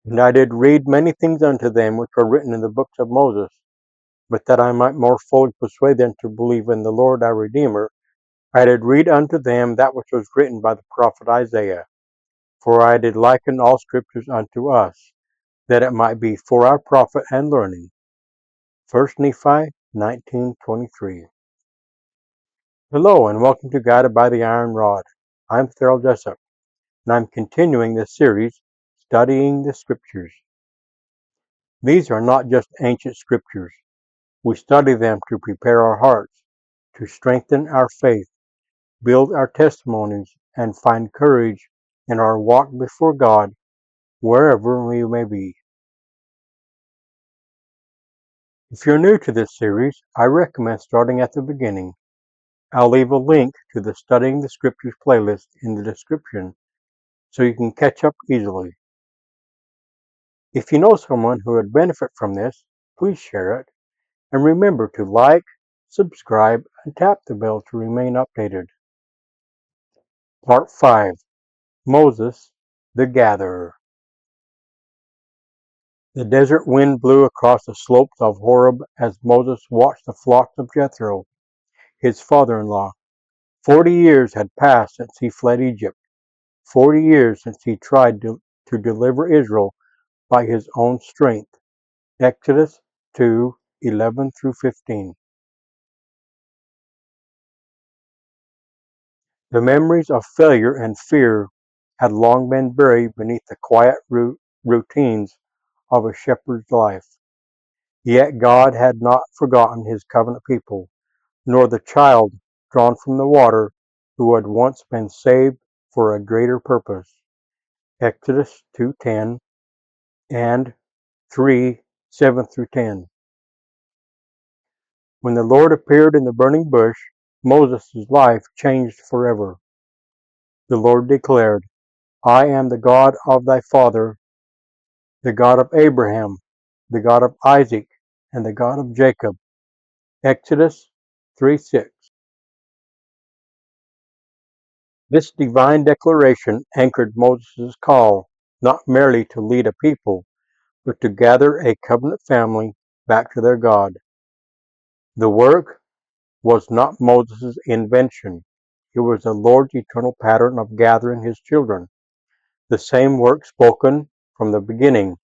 And I did read many things unto them which were written in the books of Moses, but that I might more fully persuade them to believe in the Lord our Redeemer, I did read unto them that which was written by the prophet Isaiah. For I did liken all scriptures unto us, that it might be for our profit and learning. 1 Nephi 19:23. Hello, and welcome to Guided by the Iron Rod. I'm Theral Jessup, and I'm continuing this series, Studying the Scriptures. These are not just ancient scriptures. We study them to prepare our hearts, to strengthen our faith, build our testimonies, and find courage in our walk before God, wherever we may be. If you're new to this series, I recommend starting at the beginning. I'll leave a link to the Studying the Scriptures playlist in the description so you can catch up easily. If you know someone who would benefit from this, please share it. And remember to like, subscribe, and tap the bell to remain updated. Part 5. Moses, the Gatherer. The desert wind blew across the slopes of Horeb as Moses watched the flocks of Jethro, his father-in-law. 40 years had passed since he fled Egypt. 40 years since he tried to deliver Israel by his own strength. Exodus 2:11 through 15. The memories of failure and fear had long been buried beneath the quiet routines of a shepherd's life. Yet God had not forgotten his covenant people, nor the child drawn from the water who had once been saved for a greater purpose. Exodus 2:10 and 3:7 through 10. When the Lord appeared in the burning bush, Moses' life changed forever. The Lord declared, I am the God of thy father, the God of Abraham, the God of Isaac, and the God of Jacob. Exodus 3:6. This divine declaration anchored Moses' call, not merely to lead a people, but to gather a covenant family back to their God. The work was not Moses' invention. It was the Lord's eternal pattern of gathering his children. The same work spoken from the beginning.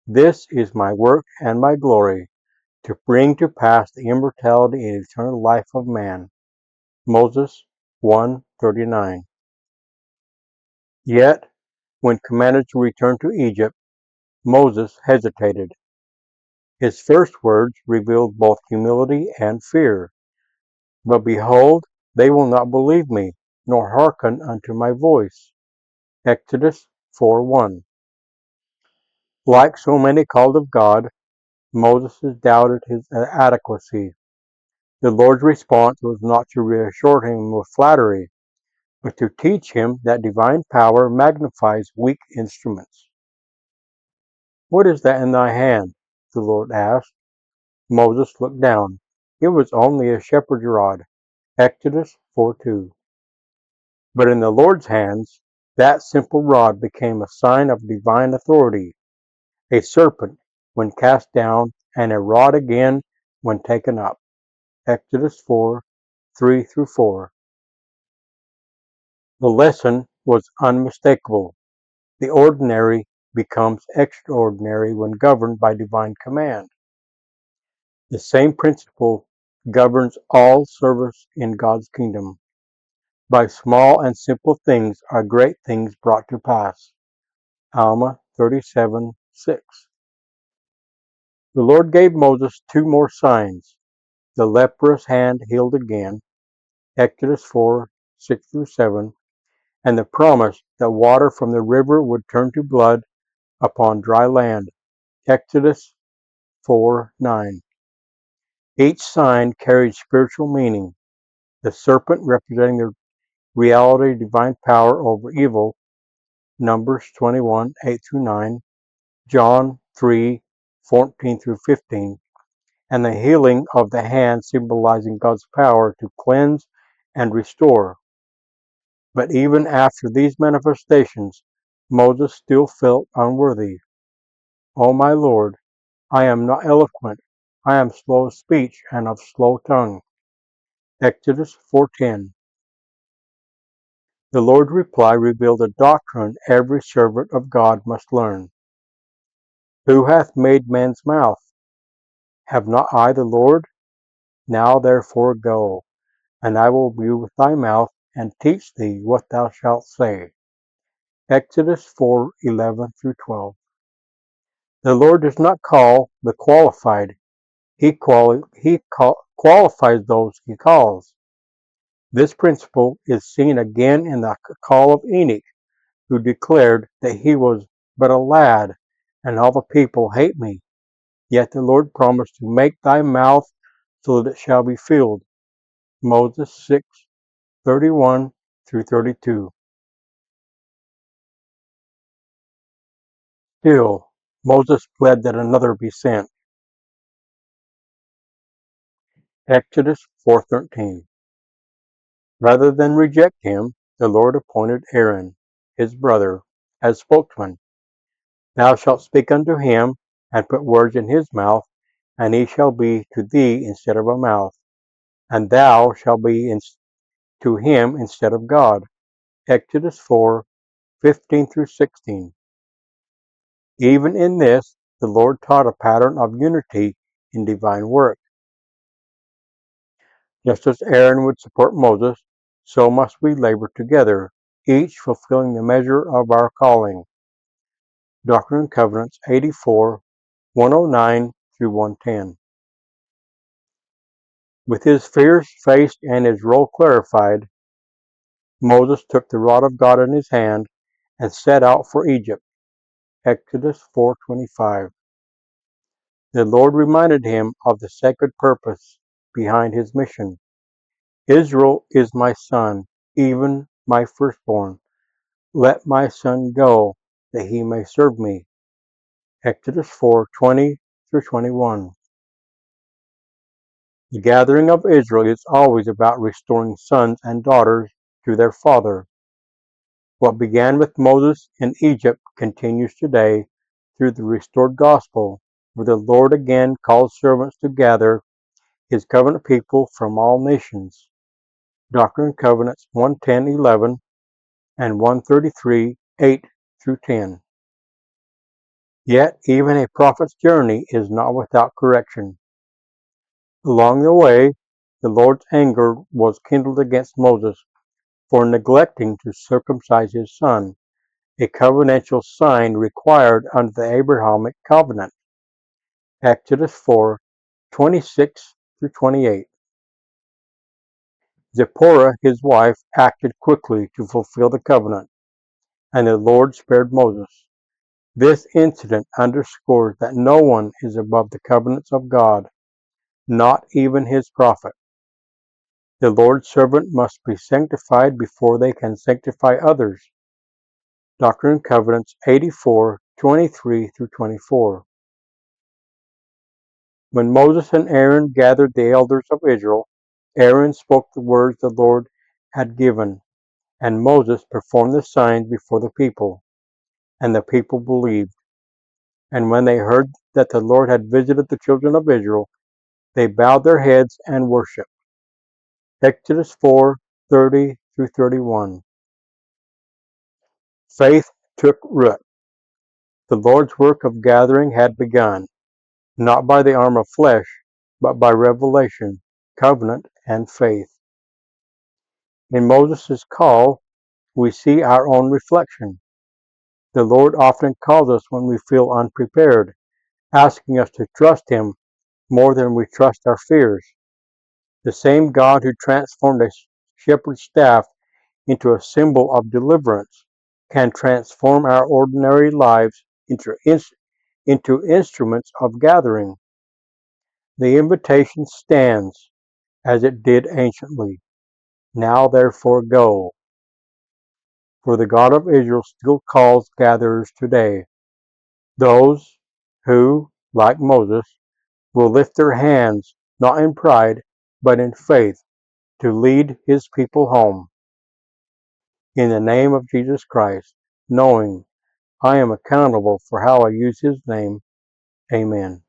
This is my work and my glory, to bring to pass the immortality and eternal life of man. Moses 1:39. Yet, when commanded to return to Egypt, Moses hesitated. His first words revealed both humility and fear. But behold, they will not believe me, nor hearken unto my voice. Exodus 4:1. Like so many called of God, Moses doubted his adequacy. The Lord's response was not to reassure him with flattery, but to teach him that divine power magnifies weak instruments. What is that in thy hand? The Lord asked. Moses looked down. It was only a shepherd's rod. Exodus 4:2. But in the Lord's hands, that simple rod became a sign of divine authority, a serpent when cast down, and a rod again when taken up. Exodus 4:3 through 4. The lesson was unmistakable. The ordinary becomes extraordinary when governed by divine command. The same principle governs all service in God's kingdom. By small and simple things are great things brought to pass. Alma 37:6. The Lord gave Moses two more signs. The leprous hand healed again, Exodus 4:6 through 7, and the promise that water from the river would turn to blood upon dry land, Exodus 4:9. Each sign carried spiritual meaning. The serpent representing the reality of divine power over evil, Numbers 21:8 through 9, John 3:14 through 15, and the healing of the hand symbolizing God's power to cleanse and restore. But even after these manifestations, Moses still felt unworthy. O my Lord, I am not eloquent. I am slow of speech and of slow tongue. Exodus 4:10. The Lord's reply revealed a doctrine every servant of God must learn. Who hath made man's mouth? Have not I the Lord? Now therefore go, and I will be with thy mouth, and teach thee what thou shalt say. Exodus 4:11-12. The Lord does not call the qualified. He qualifies those he calls. This principle is seen again in the call of Enoch, who declared that he was but a lad, and all the people hate me. Yet the Lord promised to make thy mouth so that it shall be filled. Moses 6:31-32. Still, Moses pled that another be sent. Exodus 4:13. Rather than reject him, the Lord appointed Aaron, his brother, as spokesman. Thou shalt speak unto him, and put words in his mouth, and he shall be to thee instead of a mouth, and thou shalt be to him instead of God. Exodus 4:15-16. Even in this, the Lord taught a pattern of unity in divine work. Just as Aaron would support Moses, so must we labor together, each fulfilling the measure of our calling. Doctrine and Covenants 84:109-110. With his fears faced and his role clarified, Moses took the rod of God in his hand and set out for Egypt. Exodus 4:25. The Lord reminded him of the sacred purpose behind his mission. Israel is my son, even my firstborn. Let my son go, that he may serve me. Exodus 4:20-21. The gathering of Israel is always about restoring sons and daughters to their father. What began with Moses in Egypt continues today through the restored gospel, where the Lord again calls servants to gather his covenant people from all nations. Doctrine and Covenants 110:11 and 133:8-10. Yet even a prophet's journey is not without correction. Along the way, the Lord's anger was kindled against Moses for neglecting to circumcise his son, a covenantal sign required under the Abrahamic covenant. Exodus 4:26-28. Zipporah, his wife, acted quickly to fulfill the covenant, and the Lord spared Moses. This incident underscores that no one is above the covenants of God, not even his prophet. The Lord's servant must be sanctified before they can sanctify others. Doctrine and Covenants 84:23-24. When Moses and Aaron gathered the elders of Israel, Aaron spoke the words the Lord had given, and Moses performed the signs before the people, and the people believed. And when they heard that the Lord had visited the children of Israel, they bowed their heads and worshipped. Exodus 4:30-31. Faith took root. The Lord's work of gathering had begun, not by the arm of flesh, but by revelation, covenant, and faith. In Moses' call, we see our own reflection. The Lord often calls us when we feel unprepared, asking us to trust him more than we trust our fears. The same God who transformed a shepherd's staff into a symbol of deliverance can transform our ordinary lives into instruments of gathering. The invitation stands as it did anciently. Now therefore go. For the God of Israel still calls gatherers today, those who, like Moses, will lift their hands not in pride, but in faith, to lead his people home. In the name of Jesus Christ, knowing I am accountable for how I use his name, Amen.